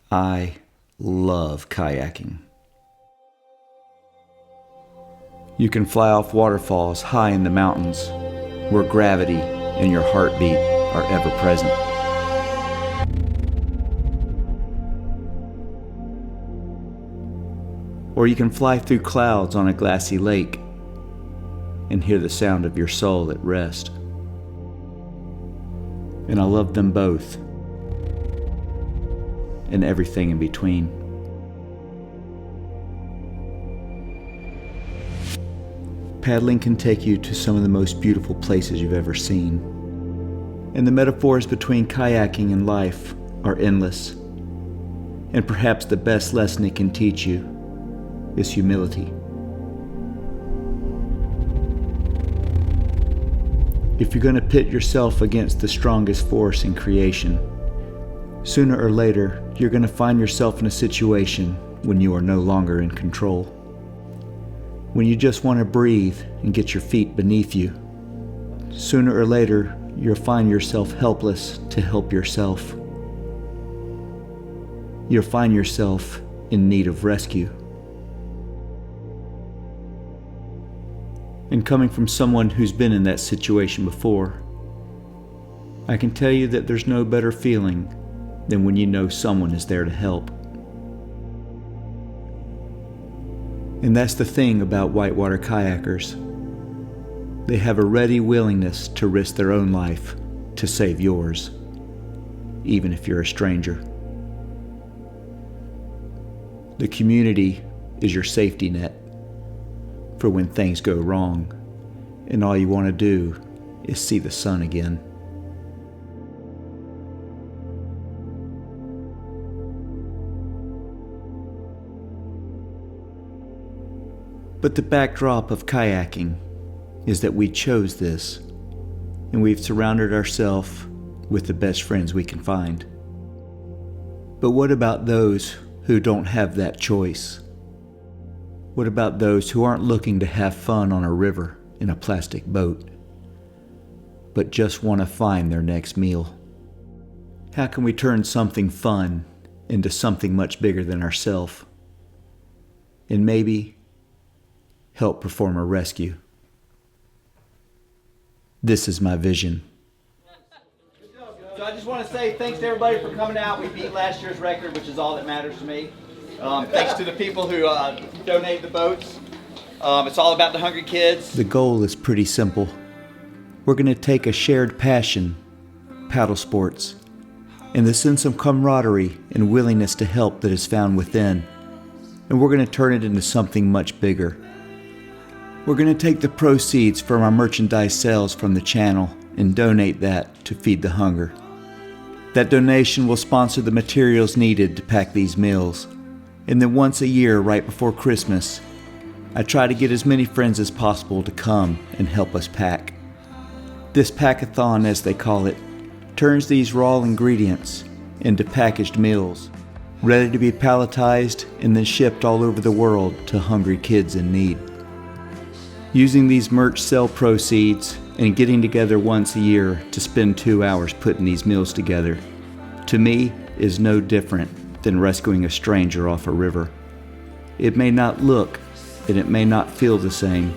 I love kayaking. You can fly off waterfalls high in the mountains where gravity and your heartbeat are ever present. Or you can fly through clouds on a glassy lake and hear the sound of your soul at rest. And I love them both, and everything in between. Paddling can take you to some of the most beautiful places you've ever seen. And the metaphors between kayaking and life are endless. And perhaps the best lesson it can teach you is humility. If you're going to pit yourself against the strongest force in creation, sooner or later you're going to find yourself in a situation when you are no longer in control. When you just want to breathe and get your feet beneath you, sooner or later you'll find yourself helpless to help yourself. You'll find yourself in need of rescue. And coming from someone who's been in that situation before, I can tell you that there's no better feeling than when you know someone is there to help. And that's the thing about whitewater kayakers. They have a ready willingness to risk their own life to save yours, even if you're a stranger. The community is your safety net for when things go wrong and all you want to do is see the sun again. But the backdrop of kayaking is that we chose this, and we've surrounded ourselves with the best friends we can find. But what about those who don't have that choice? What about those who aren't looking to have fun on a river in a plastic boat, but just want to find their next meal? How can we turn something fun into something much bigger than ourselves, and maybe help perform a rescue? This is my vision. So I just want to say thanks to everybody for coming out. We beat last year's record, which is all that matters to me. Thanks to the people who donate the boats. It's all about the hungry kids. The goal is pretty simple. We're going to take a shared passion, paddle sports, and the sense of camaraderie and willingness to help that is found within, and we're going to turn it into something much bigger. We're going to take the proceeds from our merchandise sales from the channel and donate that to Feed the Hunger. That donation will sponsor the materials needed to pack these meals. And then once a year, right before Christmas, I try to get as many friends as possible to come and help us pack. This Packathon, as they call it, turns these raw ingredients into packaged meals, ready to be palletized and then shipped all over the world to hungry kids in need. Using these merch sale proceeds and getting together once a year to spend 2 hours putting these meals together, to me, is no different than rescuing a stranger off a river. It may not look and it may not feel the same,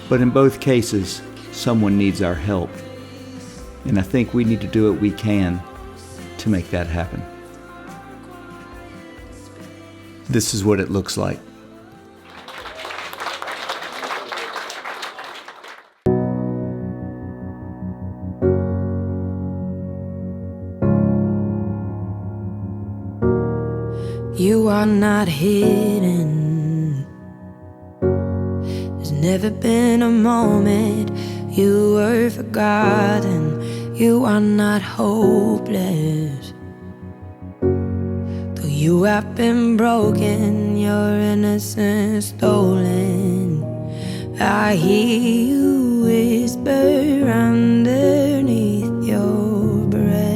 but in both cases, someone needs our help. And I think we need to do what we can to make that happen. This is what it looks like. You are not hidden. There's never been a moment you were forgotten. You are not hopeless. Though you have been broken, your innocence stolen, I hear you whisper underneath your breath.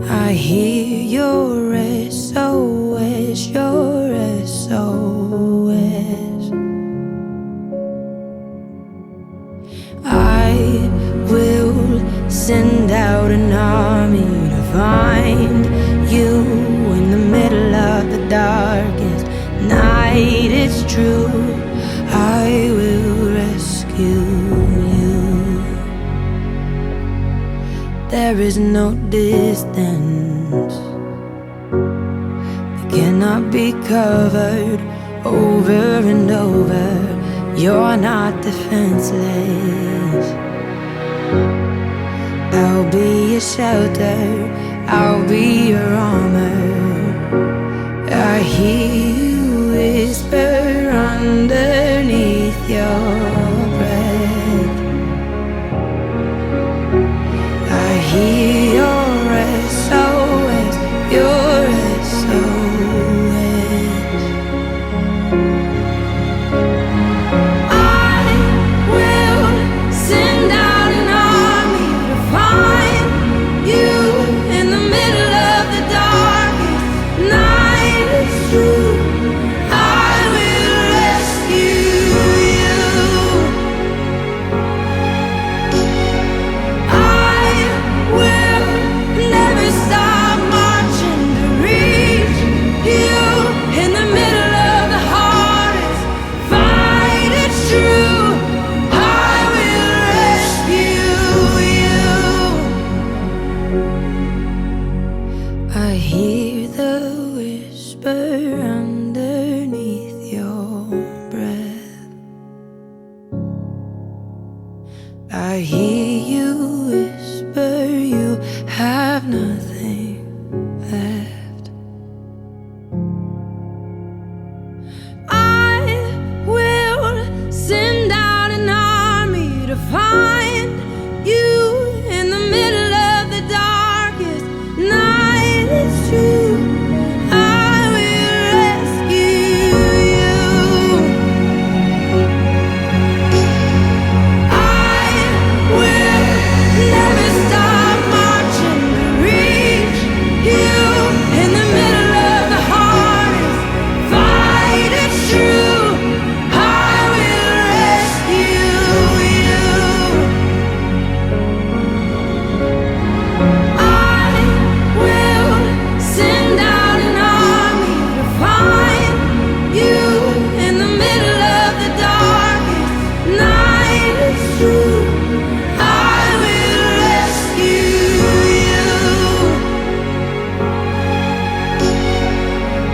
I hear your SOS, your SOS. I will send out an army to there is no distance that cannot be covered over and over. You're not defenseless. I'll be your shelter, I'll be your armor. I hear you whisper underneath your breath. I hear your SOS, your SOS. I will send out an army to find you in the middle of the darkest night. It's true. I will rescue you. I will never stop marching to reach you in the middle of the hardest fight. It's true. I will rescue you. I hear the whisper underneath your breath. I hear you whisper you have nothing left. I will send out an army to find you in the middle of the darkest night. It's true. I will rescue you. I will never stop marching to reach you in the middle of the hardest fight. It's true. I will rescue you. I will send out an army to find you in the middle of the darkest night. It's true. I will rescue you.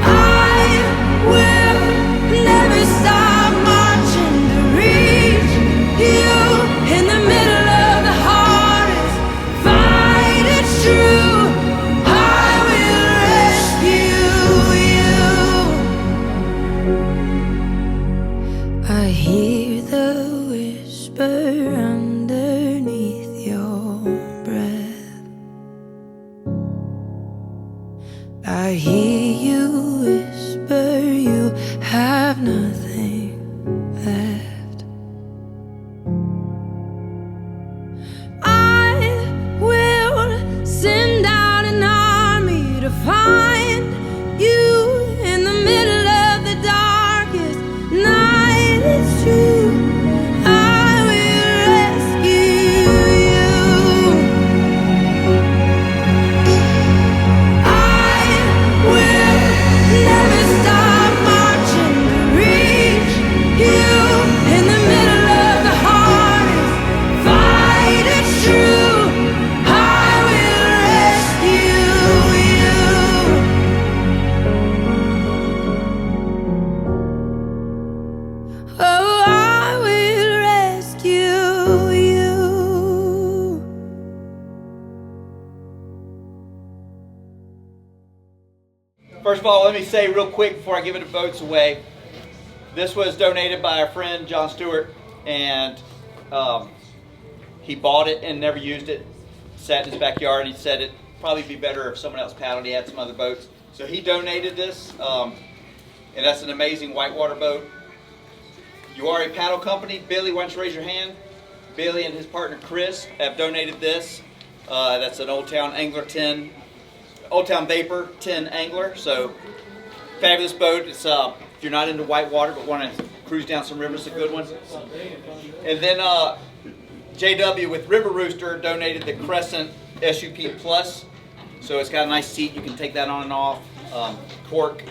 I will never stop marching to reach you in the middle of the hardest fight. It's true. I will rescue you. I hear the whisper underneath your breath. I hear you whisper you have nothing left. I will send out an army to find you in the middle of the darkest night. It's true. I will rescue you. I will never stop marching to reach you in the middle of the hardest fight. It's true. I will rescue you. Oh, I will rescue you. First of all, let me say real quick before I give the boats away, this was donated by our friend John Stewart, and he bought it and never used it. Sat in his backyard, and he said it'd probably be better if someone else paddled. He had some other boats, so he donated this, and that's an amazing whitewater boat. You are a paddle company. Billy, why don't you raise your hand? Billy and his partner Chris have donated this. That's an Old Town Angler 10, Old Town Vapor 10 Angler. So fabulous boat. It's if you're not into whitewater but want to cruise down some rivers, a good one. And then JW with River Rooster donated the Crescent SUP Plus. So it's got a nice seat. You can take that on and off. Cork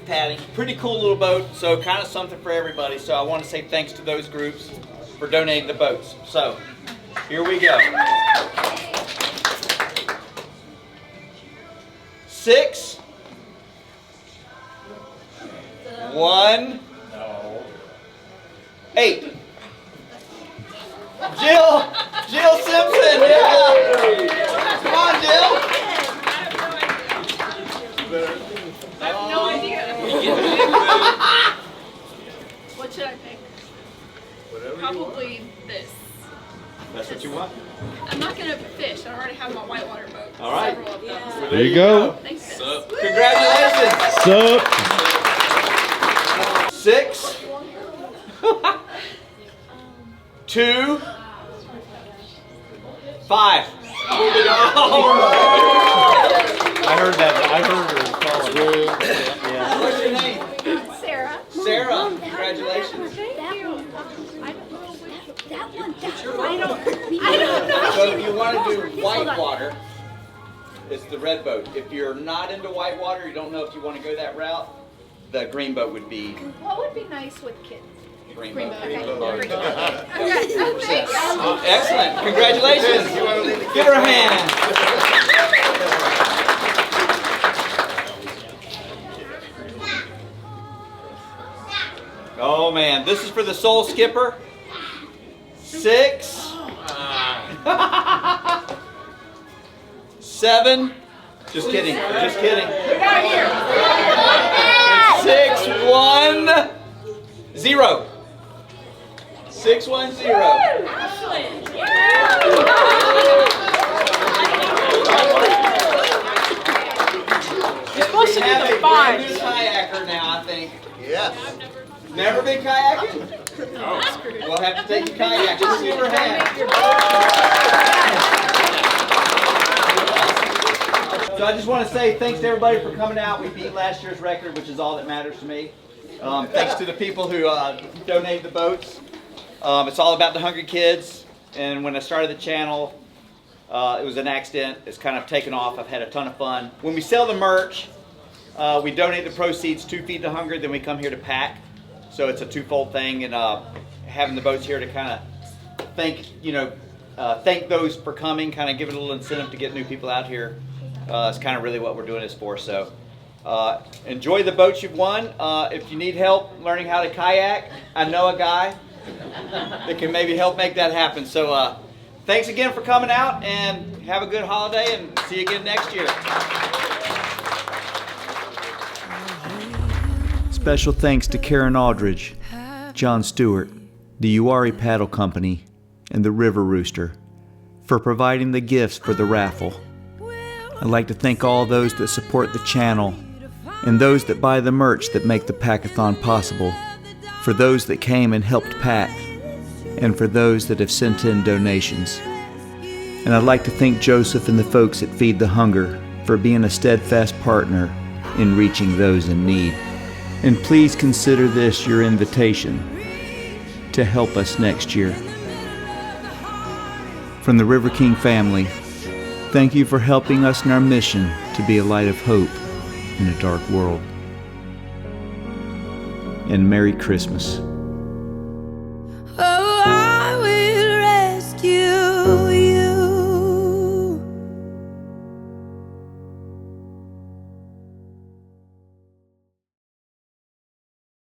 padding. Pretty cool little boat. So kind of something for everybody. So I want to say thanks to those groups for donating the boats. So here we go. 6, 1, 8. Jill Simpson, yeah. Come on, Jill. I have no idea. What should I pick? Probably this. That's what you want? I'm not gonna fish. I already have my whitewater boat. All right. Several of them. There you go. Thanks. Congratulations. Sup? 6, 2, 5. I heard that. I heard her calling. Yeah. What's your name? Sarah. Sarah. Congratulations. That one. I don't know. So if you want to do whitewater, it's the red boat. If you're not into whitewater, you don't know if you want to go that route, the green boat would be What would be nice with kids? green Green boat. boat. Okay. Thank you. Excellent. Congratulations. Give her a hand. Oh man, this is for the Soul Skipper. 6, 7. Just kidding. Just kidding. It's 6, 1, 0. 6, 1, 0. You're supposed to have a brand new kayaker now, I think. Yes. Never been kayaking? We'll have to take a kayak. Just give her a hand. So I just want to say thanks to everybody for coming out. We beat last year's record, which is all that matters to me. Thanks to the people who donated the boats. It's all about the hungry kids. And when I started the channel, it was an accident. It's kind of taken off. I've had a ton of fun. When we sell the merch, we donate the proceeds to Feed the Hungry. Then we come here to pack. So it's a twofold thing. And having the boats here to kind of thank those for coming, kind of give it a little incentive to get new people out here. It's kind of really what we're doing this for. So enjoy the boats you've won. If you need help learning how to kayak, I know a guy that can maybe help make that happen. So thanks again for coming out, and have a good holiday, and see you again next year. Special thanks to Karen Aldridge, John Stewart, the Uwharrie Paddle Company, and the River Rooster for providing the gifts for the raffle. I'd like to thank all those that support the channel and those that buy the merch that make the Packathon possible, for those that came and helped pack, and for those that have sent in donations. And I'd like to thank Joseph and the folks at Feed the Hunger for being a steadfast partner in reaching those in need. And please consider this your invitation to help us next year. From the River King family, thank you for helping us in our mission to be a light of hope in a dark world. And Merry Christmas.